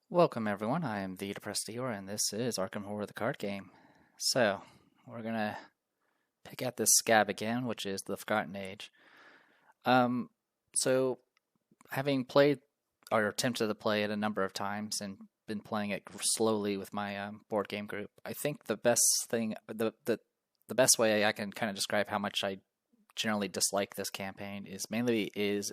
Welcome everyone, I am the Depressed Eeyore, and this is Arkham Horror the card game. So, we're gonna pick at this scab again, which is the Forgotten Age. Um, so, having played or attempted to play it a number of times and been playing it slowly with my board game group, I think the best thing, the best way I can kind of describe how much I generally dislike this campaign is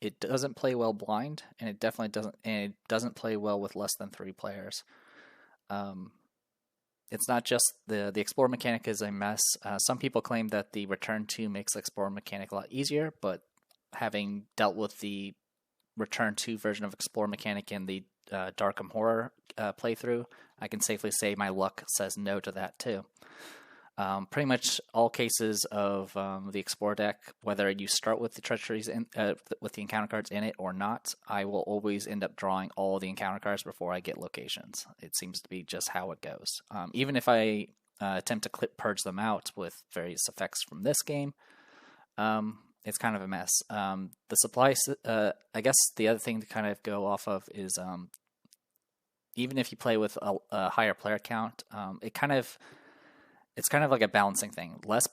it doesn't play well blind, and it doesn't play well with less than 3 players. Um, it's not just the explore mechanic is a mess. Some people claim that the return to makes the explore mechanic a lot easier, but having dealt with the return to version of explore mechanic in the Darkham Horror playthrough, I can safely say my luck says no to that too. Pretty much all cases of the Explore deck, whether you start with the treacheries with the encounter cards in it or not, I will always end up drawing all the encounter cards before I get locations. It seems to be just how it goes. Even if I attempt to purge them out with various effects from this game, it's kind of a mess. The supplies, I guess the other thing to kind of go off of is even if you play with a higher player count, it's kind of like a balancing thing. Less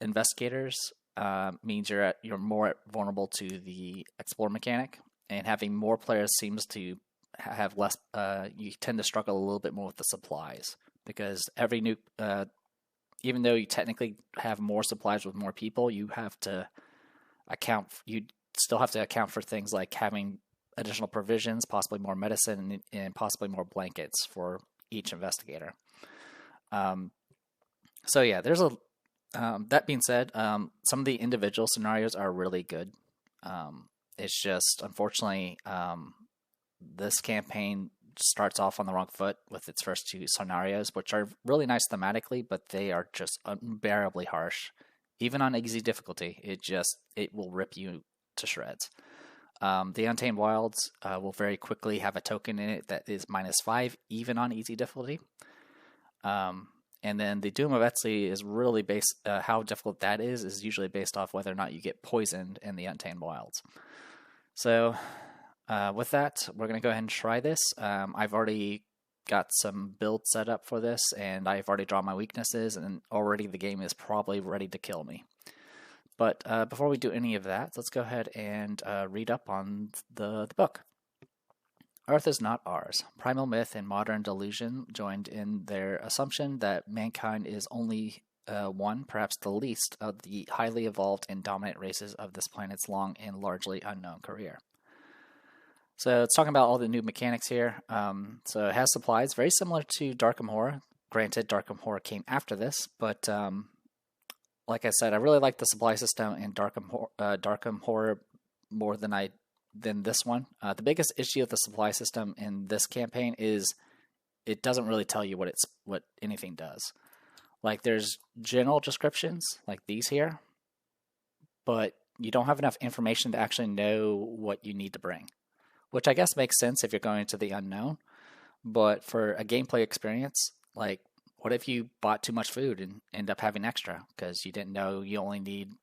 investigators means you're more vulnerable to the explore mechanic, and having more players seems to have less. You tend to struggle a little bit more with the supplies because every new, even though you technically have more supplies with more people, you have to account. You still have to account for things like having additional provisions, possibly more medicine, and possibly more blankets for each investigator. So yeah, there's a. That being said, some of the individual scenarios are really good. It's just unfortunately this campaign starts off on the wrong foot with its first 2 scenarios, which are really nice thematically, but they are just unbearably harsh. Even on easy difficulty, it will rip you to shreds. The Untamed Wilds will very quickly have a token in it that is -5, even on easy difficulty. And then the Doom of Etsley is really based, how difficult that is usually based off whether or not you get poisoned in the Untamed Wilds. So, with that, we're going to go ahead and try this. I've already got some build set up for this, and I've already drawn my weaknesses, and already the game is probably ready to kill me. But before we do any of that, let's go ahead and read up on the book. Earth is not ours. Primal myth and modern delusion joined in their assumption that mankind is only one, perhaps the least, of the highly evolved and dominant races of this planet's long and largely unknown career. So it's talking about all the new mechanics here. So it has supplies very similar to Darkham Horror. Granted, Darkham Horror came after this, but like I said, I really like the supply system in Darkham Horror more than this one. The biggest issue with the supply system in this campaign is it doesn't really tell you what anything does. Like there's general descriptions like these here, but you don't have enough information to actually know what you need to bring, which I guess makes sense if you're going to the unknown. But for a gameplay experience, like what if you bought too much food and end up having extra because you didn't know you only need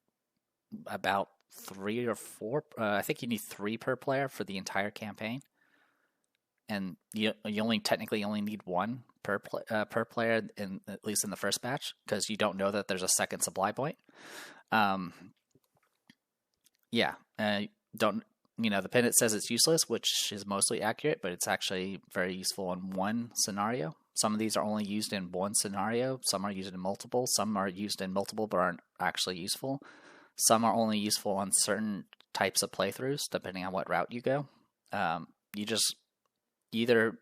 about 3 or 4. I think you need 3 per player for the entire campaign, and you technically only need 1 per player at least in the first batch because you don't know that there's a second supply point. Yeah, don't the pendant says it's useless, which is mostly accurate, but it's actually very useful in one scenario. Some of these are only used in one scenario. Some are used in multiple. Some are used in multiple but aren't actually useful. Some are only useful on certain types of playthroughs, depending on what route you go. You just either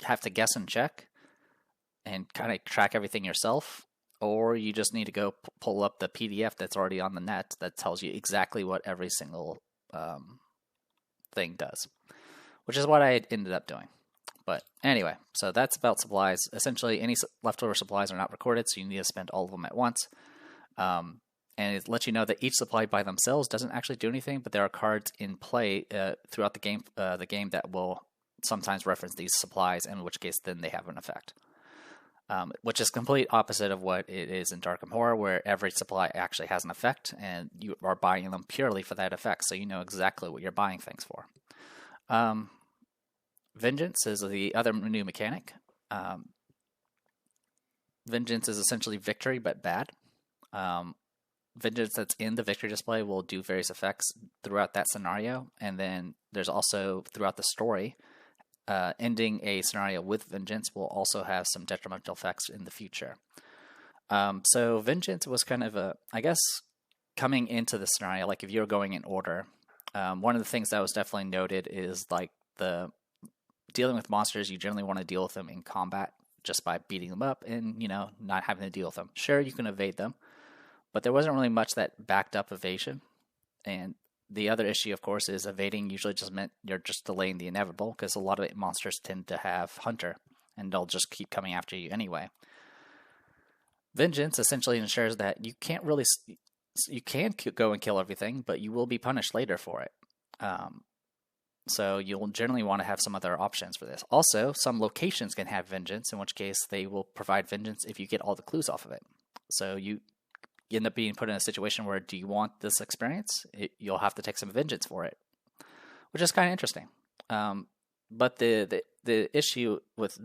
have to guess and check and kind of track everything yourself, or you just need to go pull up the PDF that's already on the net that tells you exactly what every single thing does, which is what I ended up doing. But anyway, so that's about supplies. Essentially, any leftover supplies are not recorded, so you need to spend all of them at once. And it lets you know that each supply by themselves doesn't actually do anything, but there are cards in play throughout the game that will sometimes reference these supplies, in which case then they have an effect. Which is complete opposite of what it is in Darkham Horror, where every supply actually has an effect, and you are buying them purely for that effect, so you know exactly what you're buying things for. Vengeance is the other new mechanic. Vengeance is essentially victory, but bad. Vengeance that's in the victory display will do various effects throughout that scenario, and then there's also throughout the story, ending a scenario with Vengeance will also have some detrimental effects in the future. So Vengeance was kind of I guess, coming into the scenario, like if you're going in order, one of the things that was definitely noted is like the dealing with monsters, you generally want to deal with them in combat just by beating them up and, not having to deal with them. Sure, you can evade them, but there wasn't really much that backed up evasion. And the other issue, of course, is evading usually just meant you're just delaying the inevitable, because a lot of monsters tend to have Hunter, and they'll just keep coming after you anyway. Vengeance essentially ensures that you can go and kill everything, but you will be punished later for it. So you'll generally want to have some other options for this. Also, some locations can have Vengeance, in which case they will provide Vengeance if you get all the clues off of it. So you end up being put in a situation where, do you want this experience? You'll have to take some Vengeance for it, which is kind of interesting. But the issue with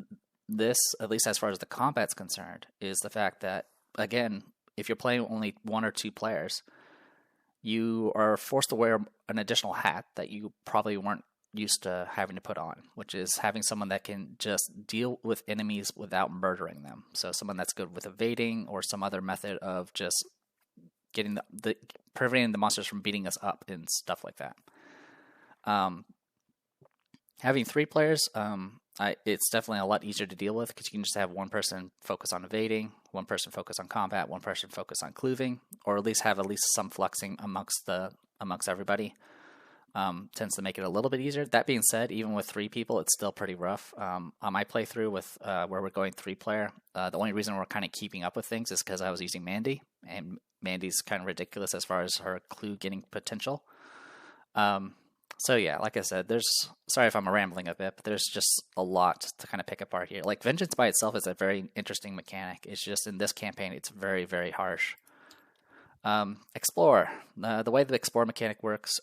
this, at least as far as the combat's concerned, is the fact that, again, if you're playing only 1 or 2 players, you are forced to wear an additional hat that you probably weren't used to having to put on, which is having someone that can just deal with enemies without murdering them. So someone that's good with evading, or some other method of just getting preventing the monsters from beating us up and stuff like that. Having 3 players, it's definitely a lot easier to deal with, because you can just have one person focus on evading, one person focus on combat, one person focus on clooving, or at least have some fluxing amongst everybody. Tends to make it a little bit easier. That being said, even with 3 people, it's still pretty rough. On my playthrough with where we're going 3-player, the only reason we're kind of keeping up with things is because I was using Mandy, and Mandy's kind of ridiculous as far as her clue getting potential. So yeah, like I said, sorry if I'm rambling a bit, but there's just a lot to kind of pick apart here. Like, Vengeance by itself is a very interesting mechanic. It's just in this campaign, it's very, very harsh. Explore. The way the Explore mechanic works,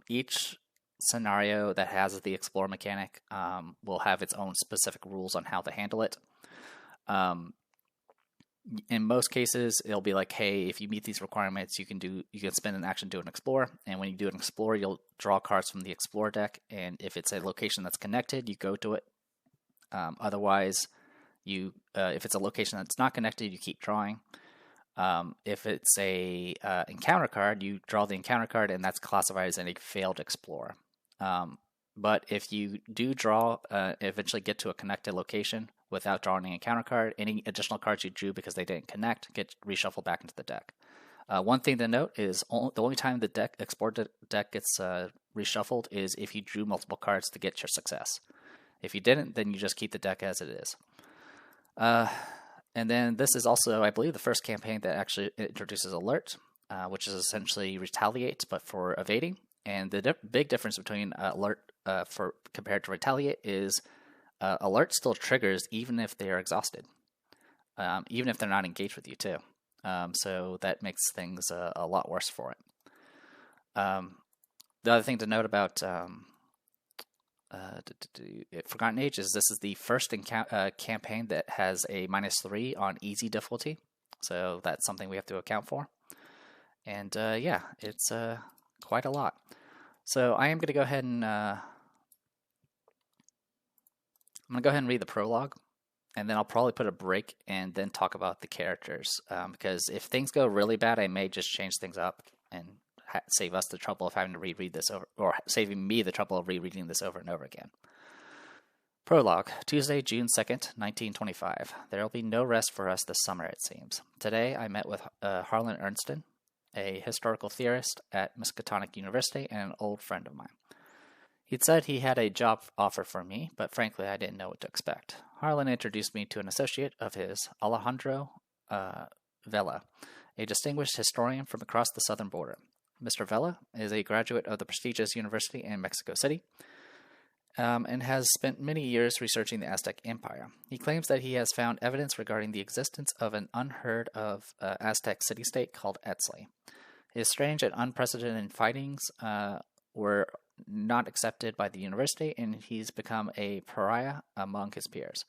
each scenario that has the Explore mechanic will have its own specific rules on how to handle it. In most cases, it'll be like, hey, if you meet these requirements, you can spend an action to an Explore, and when you do an Explore, you'll draw cards from the Explore deck, and if it's a location that's connected, you go to it. Otherwise, if it's a location that's not connected, you keep drawing. If it's a encounter card, you draw the encounter card, and that's classified as a failed Explore. But if you do eventually get to a connected location without drawing an encounter card, any additional cards you drew because they didn't connect get reshuffled back into the deck. One thing to note is the only time the Explore deck gets reshuffled is if you drew multiple cards to get your success. If you didn't, then you just keep the deck as it is. And then this is also, I believe, the first campaign that actually introduces Alert, which is essentially Retaliate, but for evading. And the big difference between Alert compared to Retaliate is Alert still triggers even if they are exhausted, even if they're not engaged with you too. So that makes things a lot worse for it. The other thing to note about Forgotten Age is this is the first campaign that has a -3 on easy difficulty, so that's something we have to account for. And yeah, it's quite a lot. So I am going to go ahead and read the prologue, and then I'll probably put a break and then talk about the characters. Because if things go really bad, I may just change things up and save us the trouble of having to reread this over, or saving me the trouble of rereading this over and over again. Prologue, Tuesday, June 2nd, 1925. There will be no rest for us this summer, it seems. Today I met with Harlan Ernston, a historical theorist at Miskatonic University and an old friend of mine. He'd said he had a job offer for me, but frankly I didn't know what to expect. Harlan introduced me to an associate of his, Alejandro Vela, a distinguished historian from across the southern border. Mr. Vela is a graduate of the prestigious university in Mexico City, and has spent many years researching the Aztec Empire. He claims that he has found evidence regarding the existence of an unheard-of Aztec city-state called Etzli. His strange and unprecedented findings were not accepted by the university, and he's become a pariah among his peers.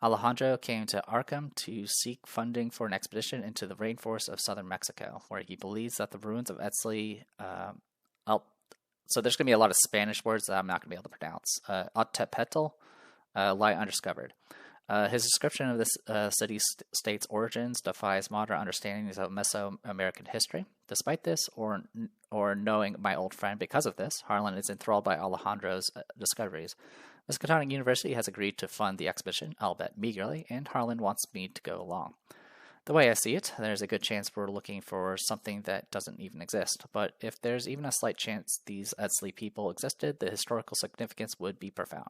Alejandro came to Arkham to seek funding for an expedition into the rainforests of southern Mexico, where he believes that the ruins of Etzli. So there's going to be a lot of Spanish words that I'm not going to be able to pronounce. Otepetl lie undiscovered. His description of this city-state's origins defies modern understandings of Mesoamerican history. Despite this, or knowing my old friend because of this, Harlan is enthralled by Alejandro's discoveries. Miskatonic University has agreed to fund the expedition, albeit meagerly, and Harlan wants me to go along. The way I see it, there's a good chance we're looking for something that doesn't even exist. But if there's even a slight chance these Etzli people existed, the historical significance would be profound.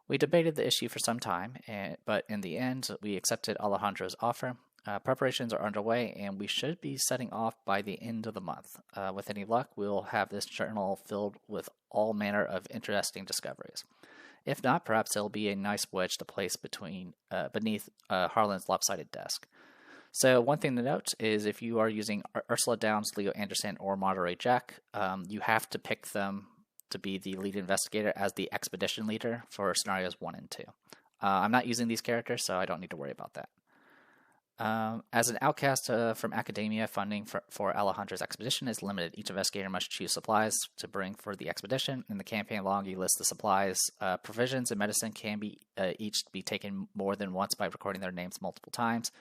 We debated the issue for some time, but in the end, we accepted Alejandro's offer. Preparations are underway, and we should be setting off by the end of the month. With any luck, we'll have this journal filled with all manner of interesting discoveries. If not, perhaps it'll be a nice wedge to place beneath Harlan's lopsided desk. So one thing to note is if you are using Ursula Downs, Leo Anderson, or Monterey Jack, you have to pick them to be the lead investigator as the expedition leader for scenarios 1 and 2. I'm not using these characters, so I don't need to worry about that. As an outcast from academia, funding for Alejandro's expedition is limited. Each investigator must choose supplies to bring for the expedition. In the campaign log, you list the supplies. Provisions and medicine can be each be taken more than once by recording their names multiple times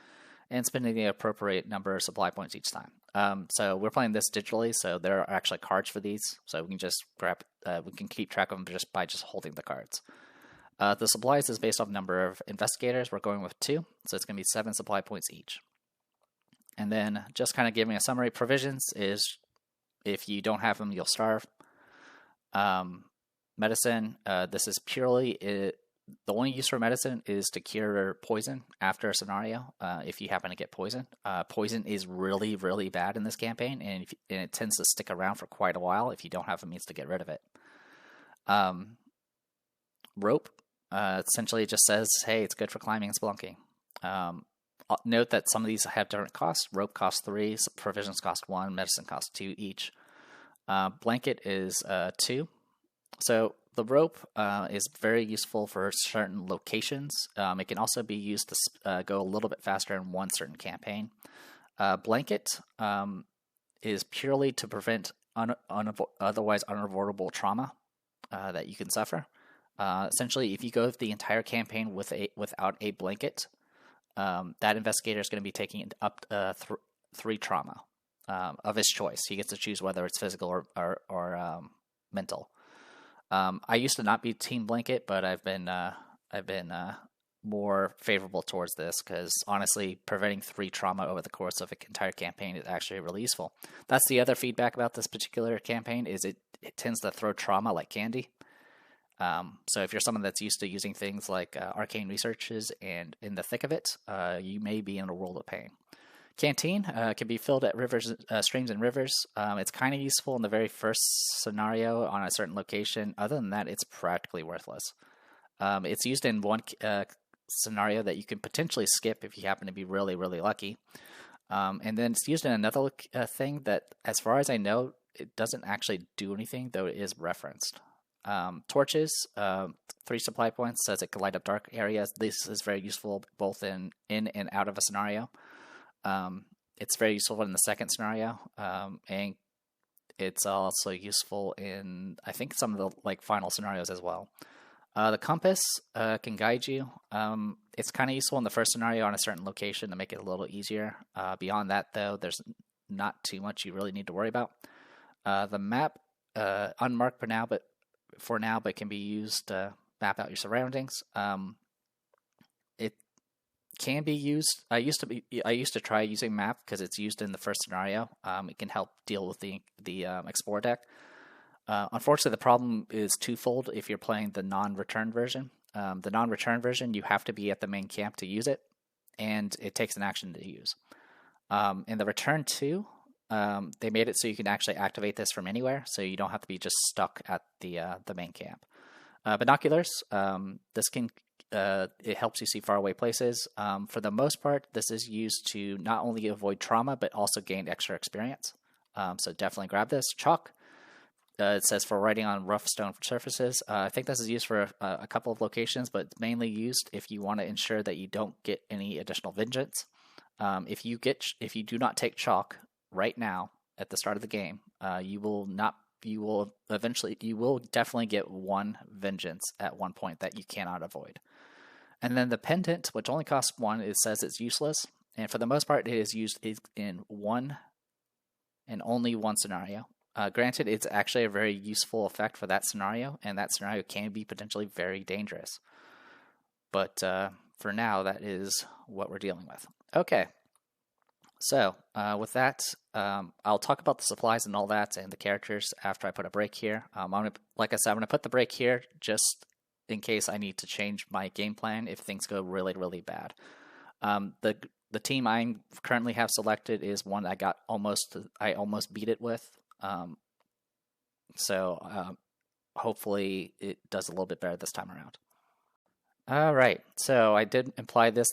and spending the appropriate number of supply points each time. So we're playing this digitally, so there are actually cards for these. So we can just we can keep track of them just by holding the cards. The supplies is based off number of investigators. We're going with 2, so it's going to be 7 supply points each. And then just kind of giving a summary, provisions is if you don't have them, you'll starve. Medicine, this is purely, the only use for medicine is to cure poison after a scenario, if you happen to get poison. Poison is really, really bad in this campaign, and it tends to stick around for quite a while if you don't have a means to get rid of it. Rope. Essentially, it just says, hey, it's good for climbing and spelunking. Note that some of these have different costs. Rope costs 3, provisions cost 1, medicine costs 2 each. Blanket is 2. So the rope is very useful for certain locations. It can also be used to go a little bit faster in one certain campaign. Blanket is purely to prevent otherwise unavoidable trauma that you can suffer. Essentially, if you go the entire campaign without a blanket, that investigator is going to be taking up 3 trauma of his choice. He gets to choose whether it's physical or mental. I used to not be team blanket, but I've been more favorable towards this because honestly, preventing 3 trauma over the course of an entire campaign is actually really useful. That's the other feedback about this particular campaign is it tends to throw trauma like candy. So if you're someone that's used to using things like arcane researches and in the thick of it, you may be in a world of pain. Canteen can be filled at rivers, streams and rivers. It's kind of useful in the very first scenario on a certain location. Other than that, it's practically worthless. It's used in one scenario that you can potentially skip if you happen to be really, really lucky. And then it's used in another thing that, as far as I know, it doesn't actually do anything, though it is referenced. Torches, 3 supply points, says it can light up dark areas. This is very useful both in and out of a scenario. It's very useful in the second scenario, and it's also useful in, I think, some of the final scenarios as well. The compass can guide you. It's kind of useful in the first scenario on a certain location to make it a little easier. Beyond that, though, there's not too much you really need to worry about. The map, unmarked for now, but can be used to map out your surroundings. It can be used. I used to try using map because it's used in the first scenario. It can help deal with the explore deck. Unfortunately, the problem is twofold if you're playing the non-return version. The non-return version, you have to be at the main camp to use it, and it takes an action to use. In the return 2, they made it so you can actually activate this from anywhere, so you don't have to be just stuck at the main camp. Binoculars, this can it helps you see faraway places. For the most part, this is used to not only avoid trauma but also gain extra experience. So definitely grab this. Chalk, it says for writing on rough stone surfaces. I think this is used for a couple of locations, but it's mainly used if you want to ensure that you don't get any additional vengeance. If you do not take chalk right now at the start of the game, you will definitely get one vengeance at one point that you cannot avoid. And then the pendant, which only costs one, it says it's useless, and for the most part, it is used in one and only one scenario. Granted, it's actually a very useful effect for that scenario, and that scenario can be potentially very dangerous. But for now, that is what we're dealing with. Okay, so with that, I'll talk about the supplies and all that and the characters after I put a break here. Like I said, I'm going to put the break here just in case I need to change my game plan if things go really, really bad. The team I currently have selected is one I almost beat it with. So hopefully it does a little bit better this time around. All right, so I did imply this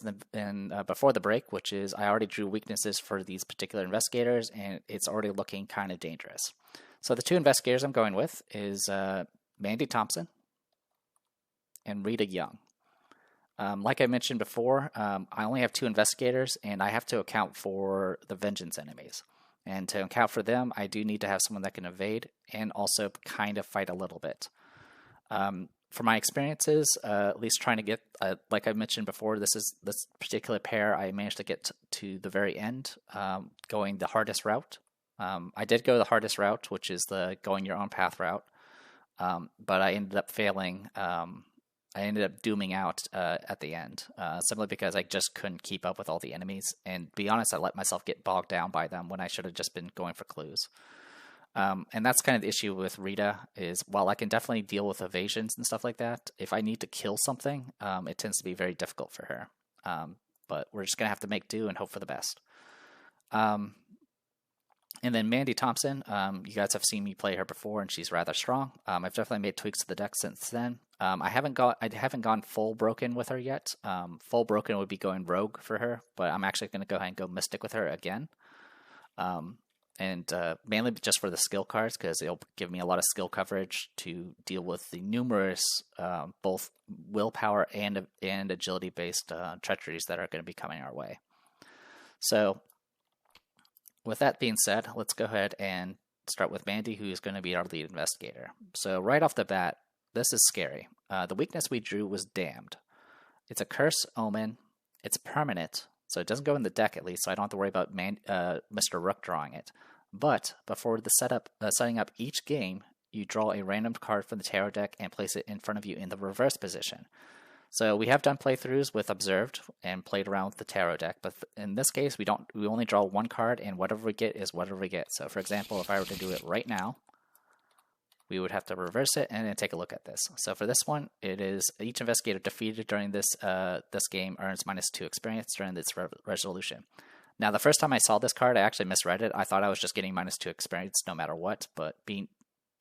before the break, which is I already drew weaknesses for these particular investigators, and it's already looking kind of dangerous. So the two investigators I'm going with is Mandy Thompson and Rita Young. Like I mentioned before, I only have two investigators, and I have to account for the vengeance enemies. And to account for them, I do need to have someone that can evade and also kind of fight a little bit. For my experiences, at least trying to get, like I mentioned before, this particular pair, I managed to get to the very end, going the hardest route. I did go the hardest route, which is the going your own path route, but I ended up failing. I ended up dooming out at the end, simply because I just couldn't keep up with all the enemies. And to be honest, I let myself get bogged down by them when I should have just been going for clues. And that's kind of the issue with Rita is while I can definitely deal with evasions and stuff like that, if I need to kill something, it tends to be very difficult for her. But we're just going to have to make do and hope for the best. And then Mandy Thompson, you guys have seen me play her before, and she's rather strong. I've definitely made tweaks to the deck since then. I haven't gone full broken with her yet. Full broken would be going rogue for her, but I'm actually going to go ahead and go mystic with her again. And mainly just for the skill cards, because it'll give me a lot of skill coverage to deal with the numerous both willpower and agility based treacheries that are going to be coming our way. So with that being said, let's go ahead and start with Mandy, who is going to be our lead investigator. So right off the bat, this is scary. The weakness we drew was Damned. It's a curse omen. It's permanent, so it doesn't go in the deck at least, so I don't have to worry about Mr. Rook drawing it. But before the setting up each game, you draw a random card from the tarot deck and place it in front of you in the reverse position. So we have done playthroughs with Observed and played around with the tarot deck, but in this case, we only draw one card, and whatever we get is whatever we get. So for example, if I were to do it right now, we would have to reverse it and then take a look at this. So for this one, it is each investigator defeated during this game earns -2 experience during this resolution. Now, the first time I saw this card, I actually misread it. I thought I was just getting -2 experience no matter what, but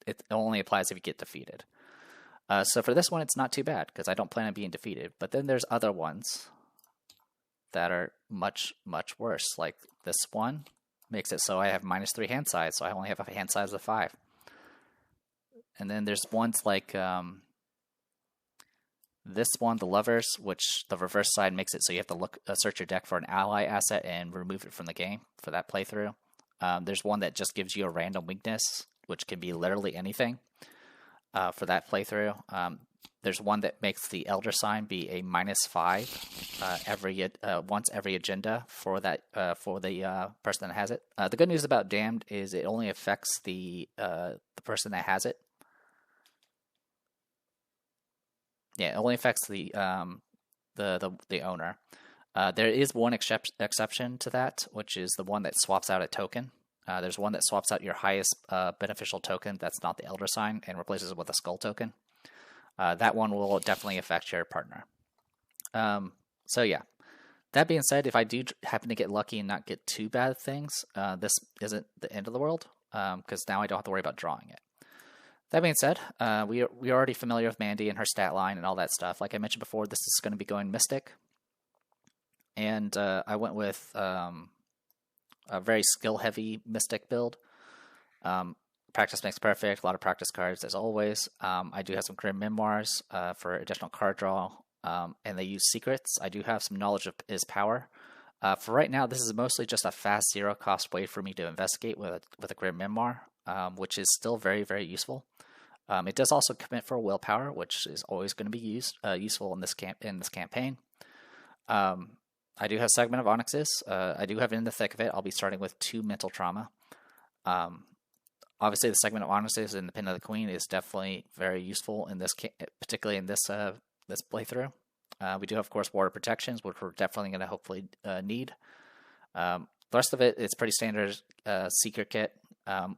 it only applies if you get defeated. So for this one, it's not too bad because I don't plan on being defeated. But then there's other ones that are much, much worse. Like this one makes it so I have -3 hand size, so I only have a hand size of 5. And then there's ones like this one, the Lovers, which the reverse side makes it so you have to search your deck for an ally asset and remove it from the game for that playthrough. There's one that just gives you a random weakness, which can be literally anything. For that playthrough. There's one that makes the Elder Sign be a -5 once every agenda for the person that has it. The good news about Damned is it only affects the person that has it. Yeah, it only affects the owner. There is one exception to that, which is the one that swaps out a token. There's one that swaps out your highest beneficial token that's not the Elder Sign and replaces it with a Skull token. That one will definitely affect your partner. So yeah, that being said, if I do happen to get lucky and not get too bad things, this isn't the end of the world because now I don't have to worry about drawing it. That being said, we're already familiar with Mandy and her stat line and all that stuff. Like I mentioned before, this is going to be going Mystic. And I went with a very skill-heavy Mystic build. Practice makes perfect. A lot of practice cards as always. I do have some Grim Memoirs for additional card draw, and they use secrets. I do have some Knowledge is Power. For right now, this is mostly just a fast zero-cost way for me to investigate with a Grim Memoir, which is still very, very useful. It does also commit for willpower, which is always going to be useful in this campaign. I do have Segment of Onyxes. I do have In the Thick of It. I'll be starting with 2 Mental Trauma. Obviously, the Segment of Onyxes and the Pin of the Queen is definitely very useful in this, particularly in this this playthrough. We do have, of course, Water Protections, which we're definitely going to hopefully need. The rest of it is pretty standard secret kit.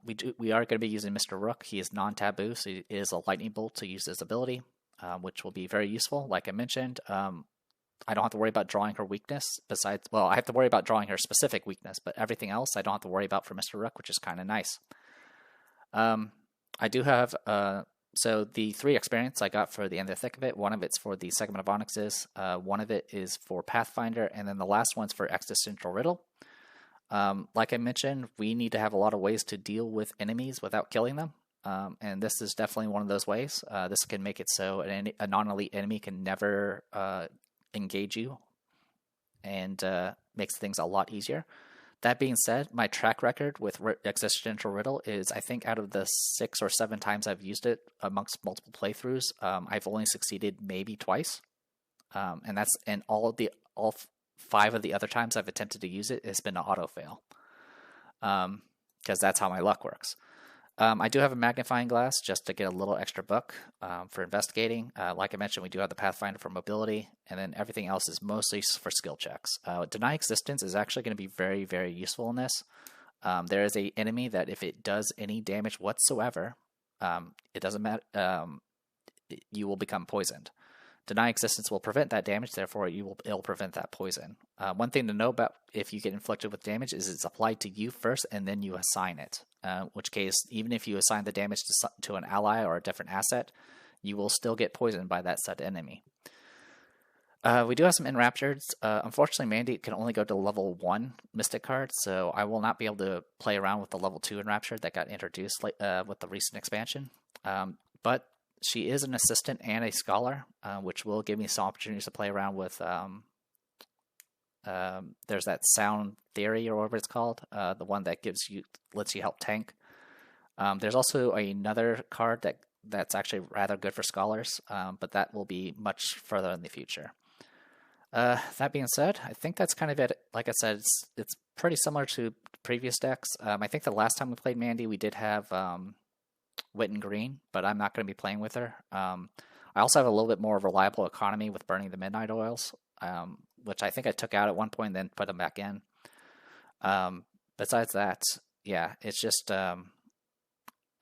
We are going to be using Mr. Rook. He is non-taboo, so he is a lightning bolt to use his ability, which will be very useful. Like I mentioned, I don't have to worry about drawing her weakness. Besides, well, I have to worry about drawing her specific weakness, but everything else I don't have to worry about for Mr. Rook, which is kind of nice. I do have so the 3 experience I got for the In the Thick of It. One of it's for the Segment of Onyxes. One of it is for Pathfinder, and then the last one's for Existential Riddle. Like I mentioned, we need to have a lot of ways to deal with enemies without killing them, and this is definitely one of those ways. This can make it so a non-elite enemy can never engage you, and makes things a lot easier. That being said, my track record with Existential Riddle is, I think, out of the 6 or 7 times I've used it amongst multiple playthroughs, I've only succeeded maybe twice, and that's all 5 of the other times I've attempted to use it has been an auto fail, because that's how my luck works. I do have a magnifying glass just to get a little extra buck for investigating. Like I mentioned, we do have the Pathfinder for mobility, and then everything else is mostly for skill checks. Deny Existence is actually going to be very, very useful in this. There is an enemy that if it does any damage whatsoever, it doesn't matter, you will become poisoned. Deny Existence will prevent that damage, therefore it'll prevent that poison. One thing to know about if you get inflicted with damage is it's applied to you first and then you assign it. In which case, even if you assign the damage to an ally or a different asset, you will still get poisoned by that said enemy. We do have some Enraptured. Unfortunately, Mandy can only go to level 1 Mystic card, so I will not be able to play around with the level 2 Enraptured that got introduced with the recent expansion. But she is an assistant and a scholar, which will give me some opportunities to play around with. There's that Sound Theory or whatever it's called, the one that lets you help tank. There's also another card that's actually rather good for scholars, but that will be much further in the future. That being said, I think that's kind of it. Like I said, it's pretty similar to previous decks. I think the last time we played Mandy, we did have Witten Green, but I'm not going to be playing with her. I also have a little bit more reliable economy with burning the Midnight Oils, which I think I took out at one point and then put them back in. Besides that, yeah, it's just I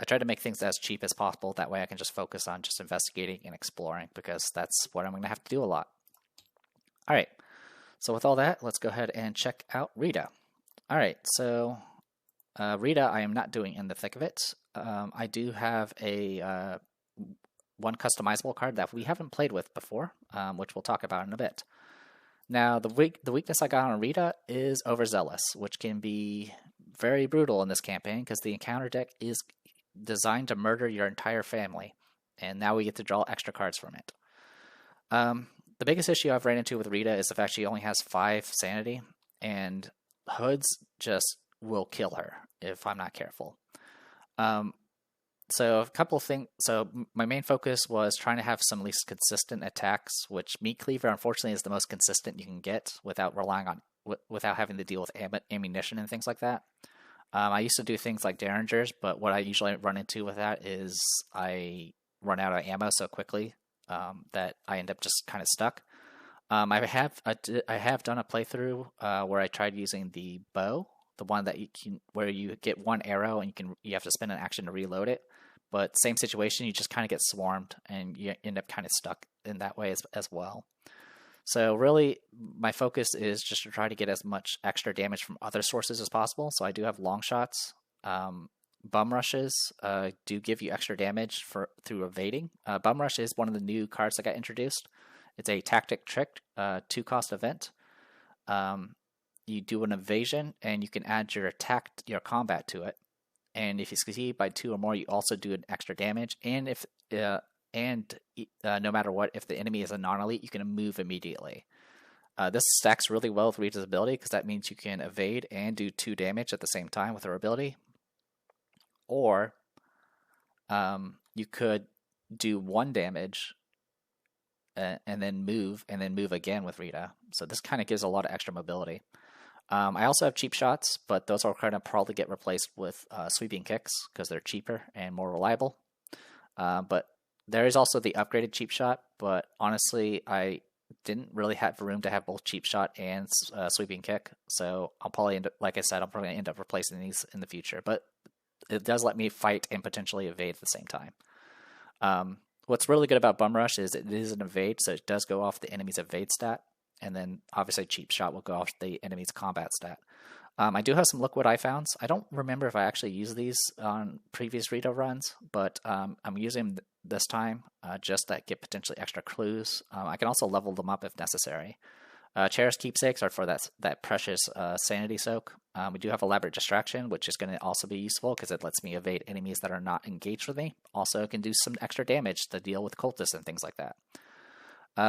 try to make things as cheap as possible. That way I can just focus on just investigating and exploring, because that's what I'm going to have to do a lot. All right, so with all that, let's go ahead and check out Rita. All right, so Rita, I am not doing In the Thick of It. I do have a one customizable card that we haven't played with before, which we'll talk about in a bit. Now, the weakness I got on Rita is Overzealous, which can be very brutal in this campaign because the encounter deck is designed to murder your entire family, and now we get to draw extra cards from it. The biggest issue I've ran into with Rita is the fact she only has 5 sanity, and hoods just will kill her if I'm not careful. So a couple of things. So my main focus was trying to have some at least consistent attacks, which Meat Cleaver unfortunately is the most consistent you can get without relying on without having to deal with ammunition and things like that. I used to do things like Derringers, but what I usually run into with that is I run out of ammo so quickly that I end up just kind of stuck. I have done a playthrough where I tried using the bow, the one that where you get one arrow and you have to spend an action to reload it. But same situation, you just kind of get swarmed and you end up kind of stuck in that way as well. So really, my focus is just to try to get as much extra damage from other sources as possible. So I do have long shots. Bum Rushes do give you extra damage through evading. Bum Rush is one of the new cards that got introduced. It's a tactic trick 2-cost event. You do an evasion and you can add your combat to it. and if you succeed by 2 or more, you also do an extra damage. And if no matter what, if the enemy is a non-elite, you can move immediately. This stacks really well with Rita's ability because that means you can evade and do 2 damage at the same time with her ability. Or you could do 1 damage and then move again with Rita. So this kind of gives a lot of extra mobility. I also have cheap shots, but those are going to probably get replaced with sweeping kicks because they're cheaper and more reliable. But there is also the upgraded cheap shot, but honestly, I didn't really have room to have both cheap shot and sweeping kick. So I'll probably end up, like I said, I'm probably going to end up replacing these in the future. But it does let me fight and potentially evade at the same time. What's really good about Bum Rush is it is an evade, so it does go off the enemy's evade stat. And then obviously cheap shot will go off the enemy's combat stat. I do have some liquid I founds. I don't remember if I actually used these on previous Rito runs, but I'm using them this time just to get potentially extra clues. I can also level them up if necessary. Cherished Keepsakes are for that precious sanity soak. We do have Elaborate Distraction, which is going to also be useful because it lets me evade enemies that are not engaged with me. Also, it can do some extra damage to deal with cultists and things like that.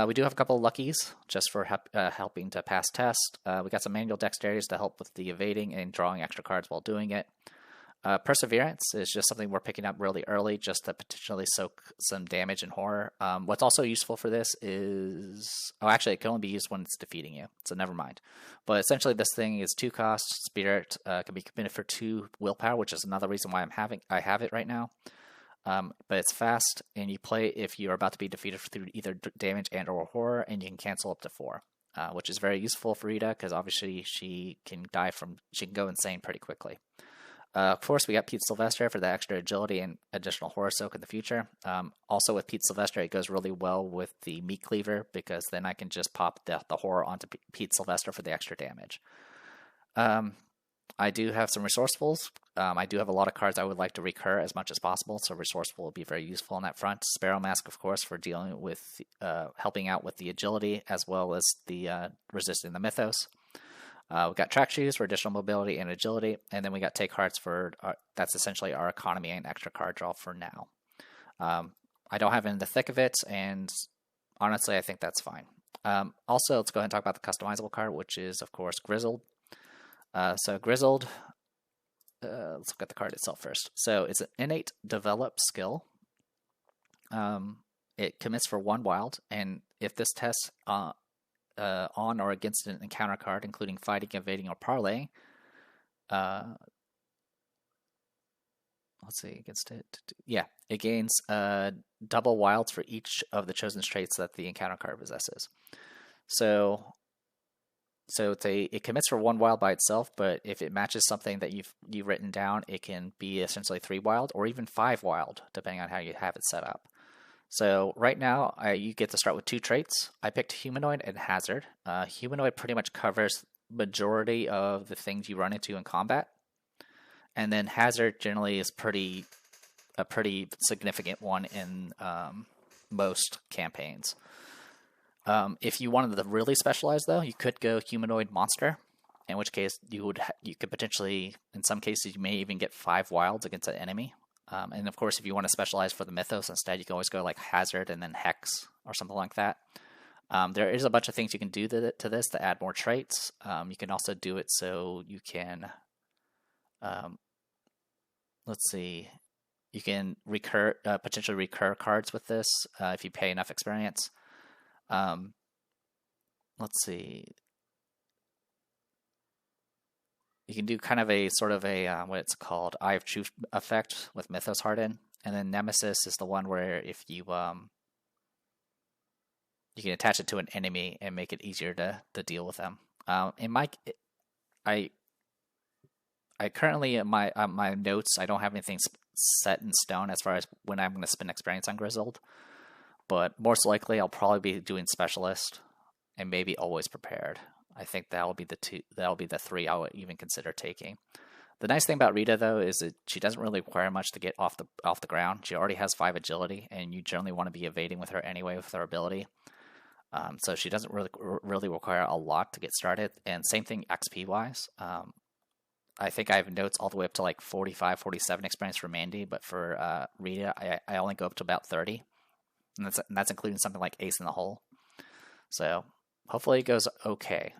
We do have a couple of luckies just for helping to pass tests. We got some manual dexterities to help with the evading and drawing extra cards while doing it. Perseverance is just something we're picking up really early just to potentially soak some damage and horror. What's also useful for this is... Oh, actually, it can only be used when it's defeating you, so never mind. But essentially, this thing is 2 cost. Spirit can be committed for 2 willpower, which is another reason why I have it right now. But it's fast, and you play if you're about to be defeated through either damage and or horror, and you can cancel up to 4, which is very useful for Rita because obviously she can go insane pretty quickly. Of course, we got Pete Sylvester for the extra agility and additional horror soak in the future. Also with Pete Sylvester, it goes really well with the meat cleaver because then I can just pop the horror onto Pete Sylvester for the extra damage. I do have some resourcefuls. I do have a lot of cards I would like to recur as much as possible, so resourceful will be very useful on that front. Sparrow Mask, of course, for dealing with helping out with the agility as well as the resisting the mythos. We got Track Shoes for additional mobility and agility, and then we got Take Hearts for that's essentially our economy and extra card draw for now. I don't have it in the thick of it, and honestly, I think that's fine. Also, let's go ahead and talk about the customizable card, which is, of course, Grizzled. So Grizzled, let's look at the card itself first. So it's an innate develop skill. It commits for 1 wild, and if this tests on or against an encounter card, including fighting, evading, or parley, let's see, against it. Yeah, it gains double wilds for each of the chosen traits that the encounter card possesses. So it commits for 1 wild by itself, but if it matches something that you've written down, it can be essentially 3 wild or even 5 wild, depending on how you have it set up. So right now, you get to start with 2 traits. I picked Humanoid and Hazard. Humanoid pretty much covers majority of the things you run into in combat, and then Hazard generally is a pretty significant one in most campaigns. If you wanted to really specialize, though, you could go Humanoid Monster, in which case you could potentially, in some cases, you may even get 5 wilds against an enemy. And of course, if you want to specialize for the Mythos instead, you can always go like Hazard and then Hex or something like that. There is a bunch of things you can do to this to add more traits. You can also do it so you can, let's see, you can potentially recur cards with this if you pay enough experience. Let's see. You can do kind of a sort of a what it's called, Eye of Truth effect with Mythos Harden, and then Nemesis is the one where if you you can attach it to an enemy and make it easier to deal with them. I currently in my notes I don't have anything set in stone as far as when I'm going to spend experience on Grizzled, but most likely I'll probably be doing Specialist and maybe Always Prepared. I think that'll be the 3 I would even consider taking. The nice thing about Rita, though, is that she doesn't really require much to get off the ground. She already has 5 agility, and you generally want to be evading with her anyway with her ability. So she doesn't really require a lot to get started. And same thing XP wise. I think I have notes all the way up to like 45, 47 experience for Mandy, but for Rita, I only go up to about 30. And that's including something like Ace in the Hole. So hopefully it goes okay.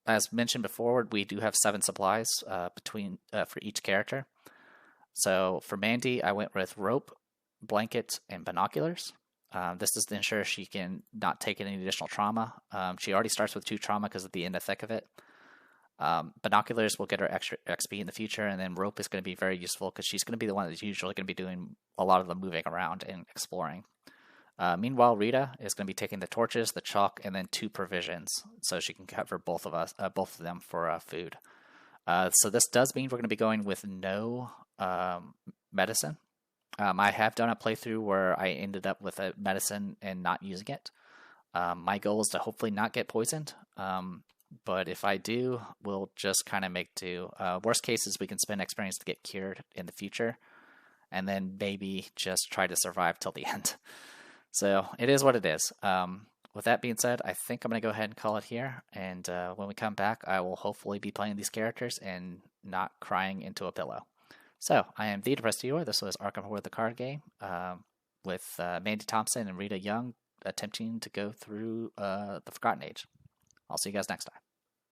As mentioned before, we do have 7 supplies for each character. So for Mandy, I went with rope, blanket, and binoculars. This is to ensure she can not take any additional trauma. She already starts with 2 trauma because of the in the thick of it. Binoculars will get her extra XP in the future, and then rope is going to be very useful because she's going to be the one that's usually going to be doing a lot of the moving around and exploring. Meanwhile, Rita is going to be taking the torches, the chalk, and then 2 provisions, so she can cover both of them for food. So this does mean we're going to be going with no medicine. I have done a playthrough where I ended up with a medicine and not using it. My goal is to hopefully not get poisoned, but if I do, we'll just kind of make do. Worst case is we can spend experience to get cured in the future, and then maybe just try to survive till the end. So it is what it is. With that being said, I think I'm going to go ahead and call it here, and when we come back, I will hopefully be playing these characters and not crying into a pillow. So, I am the Depressed Viewer. This was Arkham Horror the card game with Mandy Thompson and Rita Young attempting to go through the Forgotten Age. I'll see you guys next time.